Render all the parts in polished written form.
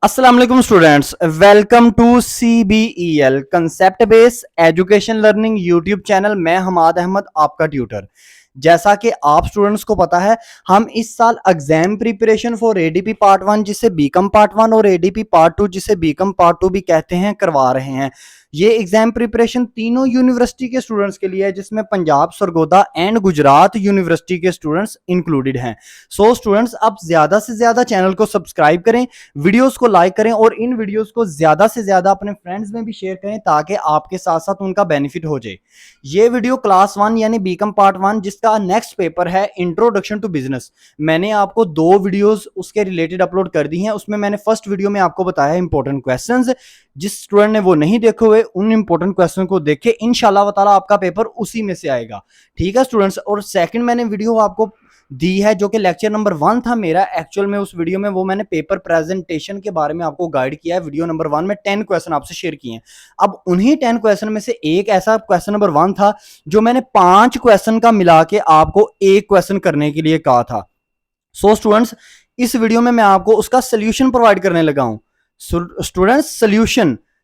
अस्सलाम वालेकुम students, welcome to CBEL concept base education learning YouTube channel. मैं हमाद अहमद आपका ट्यूटर। जैसा कि आप स्टूडेंट्स को पता है, हम इस साल exam preparation for ADP part 1 जिसे बीकम पार्ट 1 और ADP पार्ट 2 जिसे बीकम पार्ट 2 भी कहते हैं करवा रहे हैं। ये एग्जाम प्रिपरेशन तीनों यूनिवर्सिटी के स्टूडेंट्स के लिए है, जिसमें पंजाब सरगोदा एंड गुजरात यूनिवर्सिटी के स्टूडेंट्स इंक्लूडेड हैं। सो स्टूडेंट्स, आप ज्यादा से ज्यादा चैनल को सब्सक्राइब करें, वीडियोस को लाइक करें और इन वीडियोस को ज्यादा से ज्यादा अपने फ्रेंड्स में भी शेयर करें ताकि आपके साथ साथ उनका बेनिफिट हो जाए। ये वीडियो क्लास 1 यानी बीकम पार्ट 1 जिसका नेक्स्ट पेपर है इंट्रोडक्शन टू बिजनेस, मैंने आपको 2 वीडियोस उसके रिलेटेड अपलोड कर दी हैं। उसमें मैंने फर्स्ट वीडियो में आपको बताया इंपॉर्टेंट क्वेश्चंस। जिस स्टूडेंट ने वो नहीं देखे हुए, उन इंपॉर्टेंट क्वेश्चन को देखे, इंशाल्लाह ताला आपका पेपर उसी में से आएगा। ठीक है स्टूडेंट्स। और सेकंड मैंने वीडियो आपको दी है जो कि लेक्चर नंबर 1 था मेरा। एक्चुअल में उस वीडियो में वो मैंने पेपर प्रेजेंटेशन के बारे में आपको गाइड किया है। वीडियो नंबर 1 में 10 क्वेश्चन आपसे शेयर किए हैं। अब उन्हीं 10 क्वेश्चन में से एक ऐसा क्वेश्चन नंबर 1 था जो मैंने 5 क्वेश्चन का मिला के आपको एक क्वेश्चन करने के लिए कहा था। सो स्टूडेंट्स, इस वीडियो में मैं आपको उसका सोल्यूशन प्रोवाइड करने लगा हूं। स्टूडेंट्स,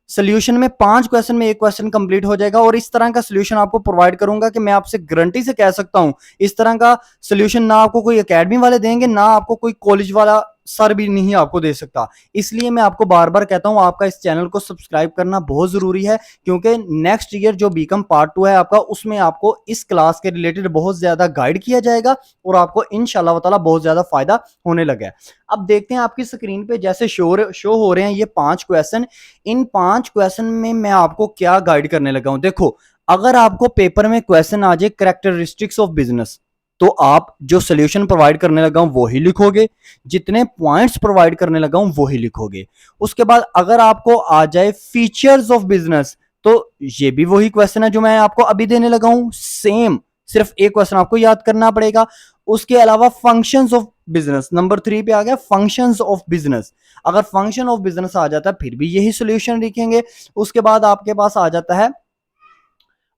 सोल्यूशन में 5 क्वेश्चन में एक क्वेश्चन कंप्लीट हो जाएगा और इस तरह का सोल्यूशन आपको प्रोवाइड करूंगा कि मैं आपसे गारंटी से कह सकता हूं इस तरह का सोल्यूशन ना आपको कोई एकेडमी वाले देंगे, ना आपको कोई कॉलेज वाला सर भी नहीं आपको दे सकता। इसलिए मैं आपको बार बार कहता हूं आपका इस चैनल को सब्सक्राइब करना बहुत जरूरी है, क्योंकि नेक्स्ट ईयर जो बीकम पार्ट 2 है आपका, उसमें आपको इस क्लास के रिलेटेड बहुत ज्यादा गाइड किया जाएगा और आपको इंशाल्लाह ताला बहुत ज्यादा फायदा होने लगा है। अब देखते हैं आपकी स्क्रीन पे जैसे शो हो रहे हैं ये 5 क्वेश्चन। इन 5 क्वेश्चन में मैं आपको क्या गाइड करने लगा हूं। देखो, अगर आपको पेपर में क्वेश्चन आ जाए कैरेक्टरिस्टिक्स ऑफ बिजनेस, तो आप जो सोल्यूशन प्रोवाइड करने लगा हूं वो ही लिखोगे, जितने पॉइंट्स प्रोवाइड करने लगा हूं वो ही लिखोगे। उसके बाद अगर आपको आ जाए फीचर्स ऑफ बिजनेस, तो ये भी वही क्वेश्चन है जो मैं आपको अभी देने लगा हूं, सेम, सिर्फ एक क्वेश्चन आपको याद करना पड़ेगा। उसके अलावा फंक्शंस ऑफ बिजनेस, नंबर 3 पे आ गया फंक्शंस ऑफ बिजनेस। अगर फंक्शन ऑफ बिजनेस आ जाता है फिर भी यही सोल्यूशन लिखेंगे। उसके बाद आपके पास आ जाता है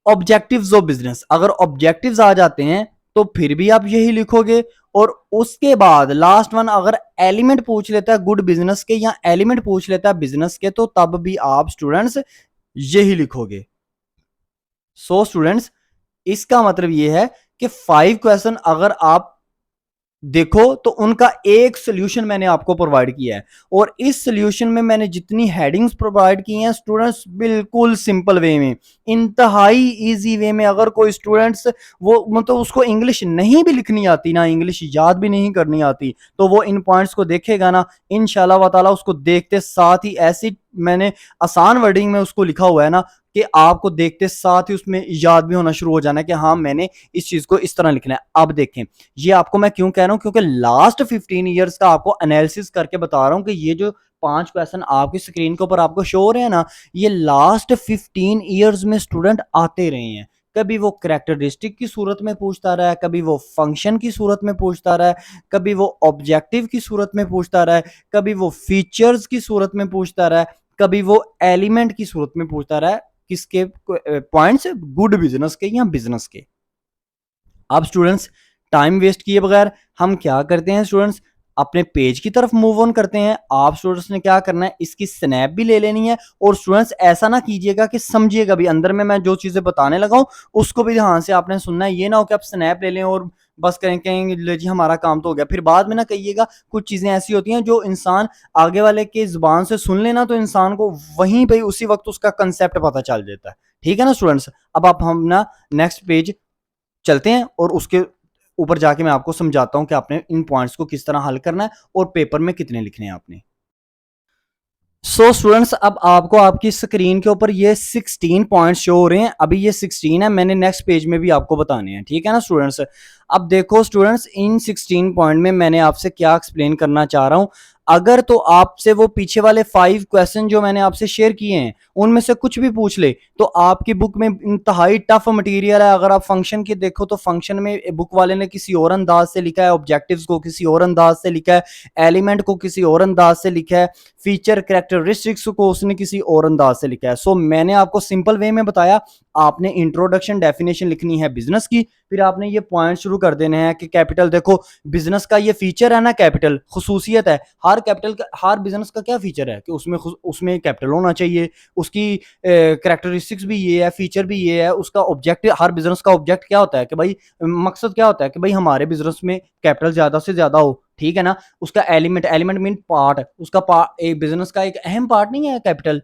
ऑब्जेक्टिव्स ऑफ बिजनेस। अगर ऑब्जेक्टिव्स आ जाते हैं तो फिर भी आप यही लिखोगे। और उसके बाद लास्ट वन, अगर एलिमेंट पूछ लेता है गुड बिजनेस के या एलिमेंट पूछ लेता है बिजनेस के, तो तब भी आप स्टूडेंट्स यही लिखोगे। सो स्टूडेंट्स, इसका मतलब यह है कि 5 क्वेश्चन अगर आप देखो तो उनका एक सोल्यूशन मैंने आपको प्रोवाइड किया है। और इस सोल्यूशन में मैंने जितनी हेडिंग्स प्रोवाइड की हैं स्टूडेंट्स, बिल्कुल सिंपल वे में, इंतहाई इजी वे में। अगर कोई स्टूडेंट्स वो मतलब उसको इंग्लिश नहीं भी लिखनी आती ना, इंग्लिश याद भी नहीं करनी आती, तो वो इन पॉइंट्स को देखेगा ना, इंशाल्लाह ताला उसको देखते साथ ही ऐसी मैंने आसान वर्डिंग में उसको लिखा हुआ है ना कि आपको देखते साथ ही उसमें याद भी होना शुरू हो जाना है कि हाँ मैंने इस चीज को इस तरह लिखना है। अब देखें, ये आपको मैं क्यों कह रहा हूं, क्योंकि लास्ट 15 ईयर्स का आपको एनालिसिस करके बता रहा हूं कि ये जो 5 क्वेश्चन आपकी स्क्रीन के ऊपर आपको शो हो रहे हैं ना, ये लास्ट 15 ईयर्स में स्टूडेंट आते रहे हैं। कभी वो करेक्टरिस्टिक की सूरत में पूछता रहा है, कभी वो फंक्शन की सूरत में पूछता रहा है, कभी वो ऑब्जेक्टिव की सूरत में पूछता रहा है, कभी वो फीचर्स की सूरत में पूछता रहा है, कभी वो एलिमेंट की सूरत में पूछता रहा है। किसके पॉइंट्स, गुड बिजनेस के या बिजनेस के। अब स्टूडेंट्स, टाइम वेस्ट किए बगैर हम क्या करते हैं स्टूडेंट्स, अपने पेज की तरफ मूव ऑन करते हैं। आप स्टूडेंट्स ने क्या करना है, इसकी स्नैप भी ले लेनी है। और स्टूडेंट्स ऐसा ना कीजिएगा कि समझिएगा भी, अंदर में मैं जो चीजें बताने लगा हूं उसको भी ध्यान से आपने सुनना है। ये ना हो कि आप स्नैप ले लें और बस कहेंगे ले जी हमारा काम तो हो गया, फिर बाद में ना कहिएगा। कुछ चीजें ऐसी होती हैं जो इंसान आगे वाले के जुबान से सुन लेना तो इंसान को वहीं पे उसी वक्त उसका कंसेप्ट पता चल जाता है। ठीक है ना स्टूडेंट्स। अब आप हम ना नेक्स्ट पेज चलते हैं और उसके ऊपर जाके मैं आपको समझाता हूं कि आपने इन पॉइंट्स को किस तरह हल करना है और पेपर में कितने लिखने हैं आपने। सो स्टूडेंट्स, अब आपको आपकी स्क्रीन के ऊपर ये 16 पॉइंट्स शो हो रहे हैं। अभी ये 16 है, मैंने नेक्स्ट पेज में भी आपको बताने हैं। ठीक है ना स्टूडेंट्स। अब देखो स्टूडेंट्स, इन 16 पॉइंट में मैंने आपसे क्या एक्सप्लेन करना चाह रहा हूं। अगर तो आपसे वो पीछे वाले 5 क्वेश्चन जो मैंने आपसे शेयर किए हैं उनमें से कुछ भी पूछ ले, तो आपकी बुक में इंतहाई टफ मटेरियल है। अगर आप फंक्शन की देखो तो फंक्शन में बुक वाले ने किसी और अंदाज से लिखा है, ऑब्जेक्टिव्स को किसी और अंदाज से लिखा है, एलिमेंट को किसी और अंदाज से लिखा है, फीचर कैरेक्टरिस्टिक्स को उसने किसी और अंदाज से लिखा है। सो मैंने आपको सिंपल वे में बताया, आपने इंट्रोडक्शन डेफिनेशन लिखनी है बिजनेस की, फिर आपने ये पॉइंट शुरू कर देने हैं कि कैपिटल देखो, बिजनेस का ये फीचर है ना, कैपिटल खसूसियत है। हर बिजनेस का क्या फीचर है कि उसमें कैपिटल होना चाहिए, उसकी करेक्टरिस्टिक्स भी ये है, फीचर भी ये है, उसका ऑब्जेक्ट, हर बिजनेस का ऑब्जेक्ट क्या होता है कि भाई, मकसद क्या होता है कि भाई हमारे बिजनेस में कैपिटल ज्यादा से ज्यादा हो, ठीक है ना। उसका एलिमेंट मीन पार्ट, उसका पार्ट, एक बिजनेस का एक अहम पार्ट नहीं है कैपिटल,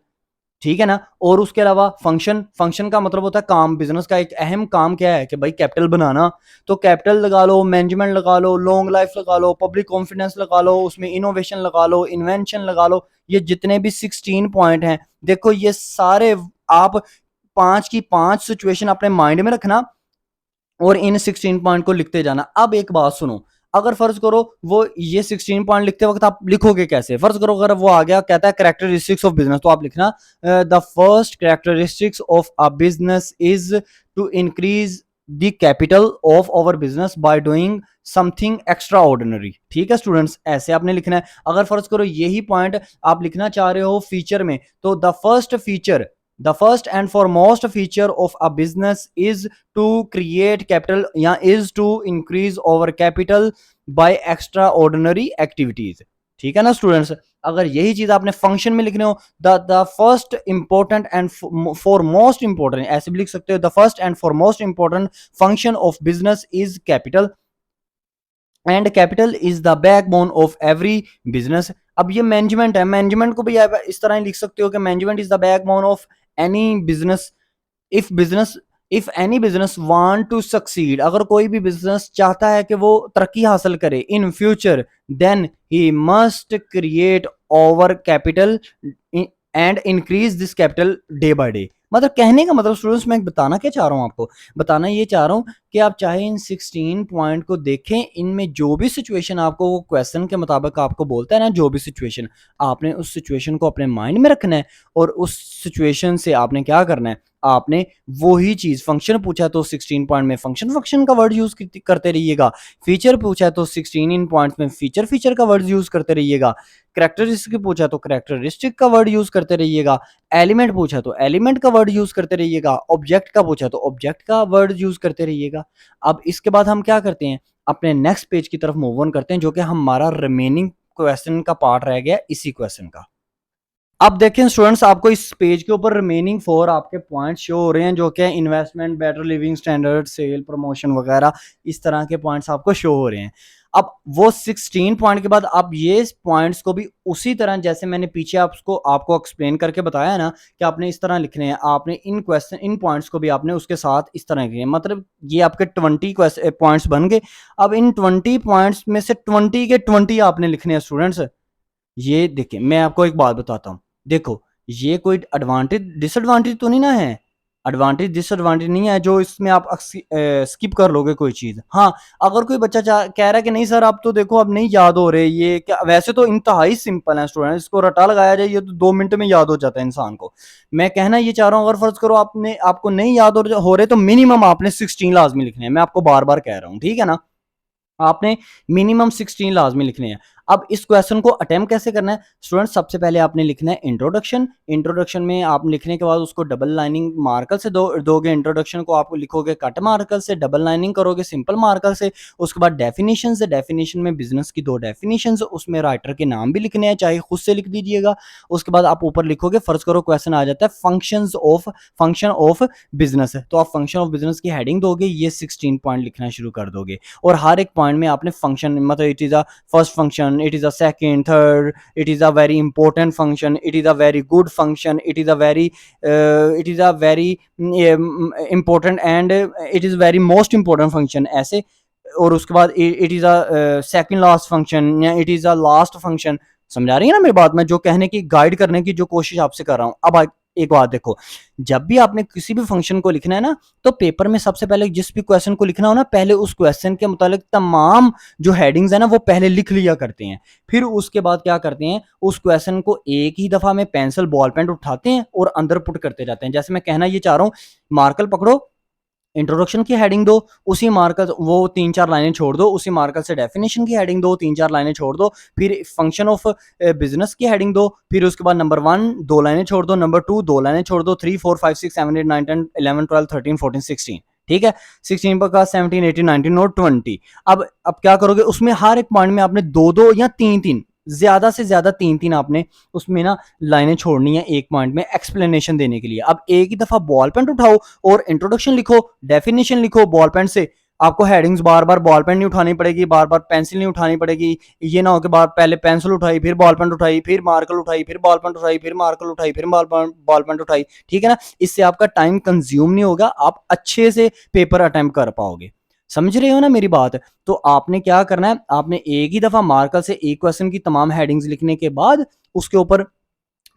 ठीक है ना। और उसके अलावा फंक्शन का मतलब होता है काम, बिजनेस का एक अहम काम क्या है कि भाई कैपिटल बनाना। तो कैपिटल लगा लो, मैनेजमेंट लगा लो, लॉन्ग लाइफ लगा लो, पब्लिक कॉन्फिडेंस लगा लो, उसमें इनोवेशन लगा लो, इन्वेंशन लगा लो, ये जितने भी 16 पॉइंट हैं, देखो ये सारे आप 5 की 5 सिचुएशन अपने माइंड में रखना और इन 16 पॉइंट को लिखते जाना। अब एक बात सुनो, अगर फर्ज करो वो ये 16 पॉइंट लिखते वक्त आप लिखोगे कैसे, फर्ज करो अगर वो आ गया कहता है कैरेक्टरिस्टिक्स ऑफ बिजनेस, तो आप लिखना the first characteristics of a business is to increase the capital of our business by doing something extraordinary, ठीक है स्टूडेंट्स, ऐसे आपने लिखना है। अगर फर्ज करो यही पॉइंट आप लिखना चाह रहे हो फीचर में, तो the first and foremost feature of a business is to create capital या is to increase over capital by extraordinary activities, ठीक है ना स्टूडेंट्स। अगर यही चीज आपने फंक्शन में लिखने हो, the first important and for most important, ऐसे भी लिख सकते हो, the first and for most important function of business is capital and capital is the backbone of every business. अब ये मैनेजमेंट है, मैनेजमेंट को भी आप इस तरह ही लिख सकते हो कि management is the backbone of any business. If business if any business want to succeed, अगर कोई भी बिजनेस चाहता है कि वो तरक्की हासिल करे in future, then he must create over capital and increase this capital day by day. मतलब कहने का मतलब स्टूडेंट्स, मैं बताना क्या चाह रहा हूँ आपको, बताना ये चाह रहा हूँ कि आप चाहे इन 16 पॉइंट को देखें, इनमें जो भी सिचुएशन आपको वो क्वेश्चन के मुताबिक आपको बोलता है ना, जो भी सिचुएशन, आपने उस सिचुएशन को अपने माइंड में रखना है और उस सिचुएशन से आपने क्या करना है, आपने वही चीज, फंक्शन पूछा तो 16 पॉइंट में फंक्शन का वर्ड यूज करते रहिएगा, फीचर पूछा तो 16 इन पॉइंट्स में फीचर का वर्ड यूज करते रहिएगा, करेक्टरिस्टिक पूछा तो करेक्टरिस्टिक का वर्ड यूज करते रहिएगा, एलिमेंट पूछा तो एलिमेंट का वर्ड यूज करते रहिएगा, ऑब्जेक्ट का पूछा तो ऑब्जेक्ट का वर्ड यूज करते रहिएगा। अब इसके बाद हम क्या करते हैं, अपने नेक्स्ट पेज की तरफ मूव ऑन करते हैं, जो कि हमारा रिमेनिंग क्वेश्चन का पार्ट रह गया इसी क्वेश्चन का। अब देखें स्टूडेंट्स, आपको इस पेज के ऊपर रिमेनिंग 4 आपके पॉइंट शो हो रहे हैं, जो कि investment, better living standard, sale, promotion वगैरह, इस तरह के पॉइंट्स आपको शो हो रहे हैं। अब वो 16 पॉइंट के बाद आप ये पॉइंट्स को भी उसी तरह जैसे मैंने पीछे आपको एक्सप्लेन करके बताया है ना कि आपने इस तरह लिखने हैं, आपने इन पॉइंट्स को भी आपने उसके साथ इस तरह लिखने हैं। मतलब ये आपके 20 पॉइंट्स बन गए। अब इन 20 पॉइंट्स में से 20 के 20 आपने लिखने हैं स्टूडेंट्स। ये देखिए, मैं आपको एक बात बताता हूँ, देखो ये कोई एडवांटेज डिसएडवांटेज तो नहीं ना है, एडवांटेज डिसएडवांटेज नहीं है जो इसमें आप स्किप कर लोगे कोई चीज। हाँ, अगर कोई बच्चा कह रहा है कि नहीं सर अब तो देखो अब नहीं याद हो रहे, ये क्या, वैसे तो इंतहाई सिंपल है स्टूडेंट, इसको रटा लगाया जाए ये तो 2 मिनट में याद हो जाता है इंसान को। मैं कहना ये चाह रहा हूँ, अगर फर्ज करो आपको नहीं याद हो रहे तो मिनिमम आपने 16 लाजमी लिखने हैं, मैं आपको बार बार कह रहा हूँ, ठीक है ना। आपने मिनिमम 16 लाजमी लिखने हैं। अब इस क्वेश्चन को अटेम्प्ट कैसे करना है स्टूडेंट, सबसे पहले आपने लिखना है इंट्रोडक्शन में आप लिखने के बाद उसको डबल लाइनिंग मार्कर से दोगे, इंट्रोडक्शन को आप लिखोगे कट मार्कर से, डबल लाइनिंग करोगे सिंपल मार्कर से। उसके बाद डेफिनेशन में बिजनेस की 2 डेफिनेशन, उसमें राइटर के नाम भी लिखने हैं, चाहे खुद से लिख दीजिएगा। उसके बाद आप ऊपर लिखोगे, फर्ज करो क्वेश्चन आ जाता है फंक्शन ऑफ बिजनेस है, तो आप फंक्शन ऑफ बिजनेस की हेडिंग दोगे, ये 16 पॉइंट लिखना शुरू कर दोगे। और हर एक पॉइंट में आपने फंक्शन, मतलब it is a first function, it is a second, third, it is a very important function, it is a very good function, it is a very important and it is very most important function, ऐसे। और उसके बाद it is a second last function या it is a last function। समझा रही है ना मेरी बात, मैं जो कहने की गाइड करने की जो कोशिश आपसे कर रहा हूं। अब एक बात देखो, जब भी आपने किसी भी फंक्शन को लिखना है ना, तो पेपर में सबसे पहले जिस भी क्वेश्चन को लिखना हो ना, पहले उस क्वेश्चन के मुताबिक तमाम जो हेडिंग्स है ना वो पहले लिख लिया करते हैं। फिर उसके बाद क्या करते हैं, उस क्वेश्चन को एक ही दफा में पेंसिल बॉल पेन उठाते हैं और अंदर पुट करते जाते हैं। जैसे मैं कहना ये चाह रहा हूँ, मार्कर पकड़ो, इंट्रोडक्शन की हेडिंग दो, उसी मार्कर वो 3-4 लाइनें छोड़ दो, उसी मार्कर से डेफिनेशन की हेडिंग दो, 3-4 लाइनें छोड़ दो, फिर फंक्शन ऑफ बिजनेस की हेडिंग दो, फिर उसके बाद नंबर 1 2 लाइनें छोड़ दो, नंबर 2 2 लाइनें छोड़ दो, 3 4 5 6 7 8 9 10 11 12 13 14 16, ठीक है। 16 का 17, 18, 19 और 20। अब क्या करोगे, उसमें हर एक पॉइंट में आपने दो दो या तीन तीन, ज्यादा से ज्यादा तीन तीन आपने उसमें ना लाइनें छोड़नी है एक पॉइंट में एक्सप्लेनेशन देने के लिए। अब एक ही दफा बॉल पेन उठाओ और इंट्रोडक्शन लिखो, डेफिनेशन लिखो बॉल पेन से। आपको हेडिंग्स बार बार बॉल पेन नहीं उठानी पड़ेगी, बार बार पेंसिल नहीं उठानी पड़ेगी। ये ना हो कि बार पहले पेंसिल उठाई, फिर बॉल पेन उठाई, फिर मार्कर उठाई, फिर बॉल पेन उठाई, फिर मार्कर उठाई, फिर बॉल पेन उठाई। ठीक है ना, इससे आपका टाइम कंज्यूम नहीं होगा, आप अच्छे से पेपर अटेम्प्ट कर पाओगे। समझ रहे हो ना मेरी बात? तो आपने क्या करना है, आपने एक ही दफा मार्कर से एक क्वेश्चन की तमाम हेडिंग्स लिखने के बाद, उसके ऊपर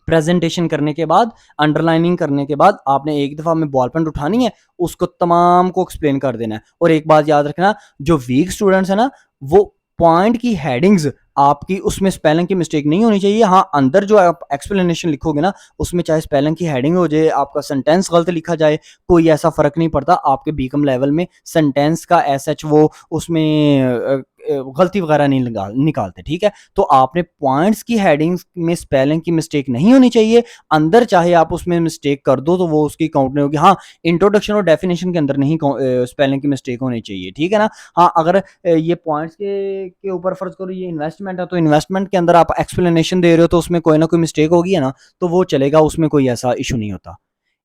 प्रेजेंटेशन करने के बाद, अंडरलाइनिंग करने के बाद, आपने एक दफा में बॉल पेन उठानी है, उसको तमाम को एक्सप्लेन कर देना है। और एक बात याद रखना, जो वीक स्टूडेंट्स है ना, वो पॉइंट की हेडिंग्स आपकी उसमें स्पेलिंग की मिस्टेक नहीं होनी चाहिए। हाँ, अंदर जो आप एक्सप्लेनेशन लिखोगे ना, उसमें चाहे स्पेलिंग की हेडिंग हो जाए, आपका सेंटेंस गलत लिखा जाए, कोई ऐसा फर्क नहीं पड़ता। आपके बीकॉम लेवल में सेंटेंस का एस एच वो उसमें गलती वगैरह नहीं निकालते। ठीक है, तो आपने पॉइंट्स की हेडिंग्स में स्पेलिंग की मिस्टेक नहीं होनी चाहिए। अंदर चाहे आप उसमें मिस्टेक कर दो तो वो उसकी काउंट नहीं होगी। हाँ, इंट्रोडक्शन और डेफिनेशन के अंदर नहीं स्पेलिंग की मिस्टेक होनी चाहिए। ठीक है ना। हाँ, अगर ये पॉइंट्स के ऊपर फर्ज करो ये इन्वेस्टमेंट है, तो इन्वेस्टमेंट के अंदर आप एक्सप्लेनेशन दे रहे हो तो उसमें कोई ना कोई मिस्टेक होगी है ना, तो वो चलेगा, उसमें कोई ऐसा इशू नहीं होता।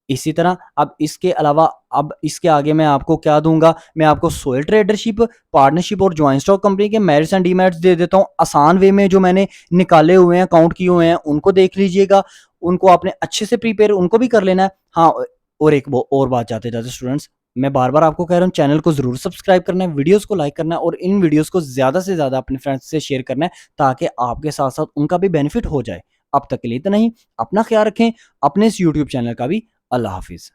इसी तरह अब इसके अलावा, अब इसके आगे मैं आपको क्या दूंगा, मैं आपको सोयल ट्रेडरशिप, पार्टनरशिप और ज्वाइंट स्टॉक कंपनी के मेरिट्स एंड डीमेरिट्स दे देता हूँ आसान वे में। जो मैंने निकाले हुए हैं, काउंट किए हुए हैं, उनको देख लीजिएगा, उनको आपने अच्छे से प्रिपेयर उनको भी कर लेना है। हाँ, और एक वो और बात जाते जाते स्टूडेंट्स, मैं बार बार आपको कह रहा हूँ, चैनल को जरूर सब्सक्राइब करना है, वीडियोस को लाइक करना है और इन वीडियोस को ज्यादा से ज्यादा अपने फ्रेंड्स से शेयर करना है, ताकि आपके साथ साथ उनका भी बेनिफिट हो जाए। अब तक के लिए इतना ही। अपना ख्याल रखें, अपने इस यूट्यूब चैनल का भी। अल्लाह हाफिज।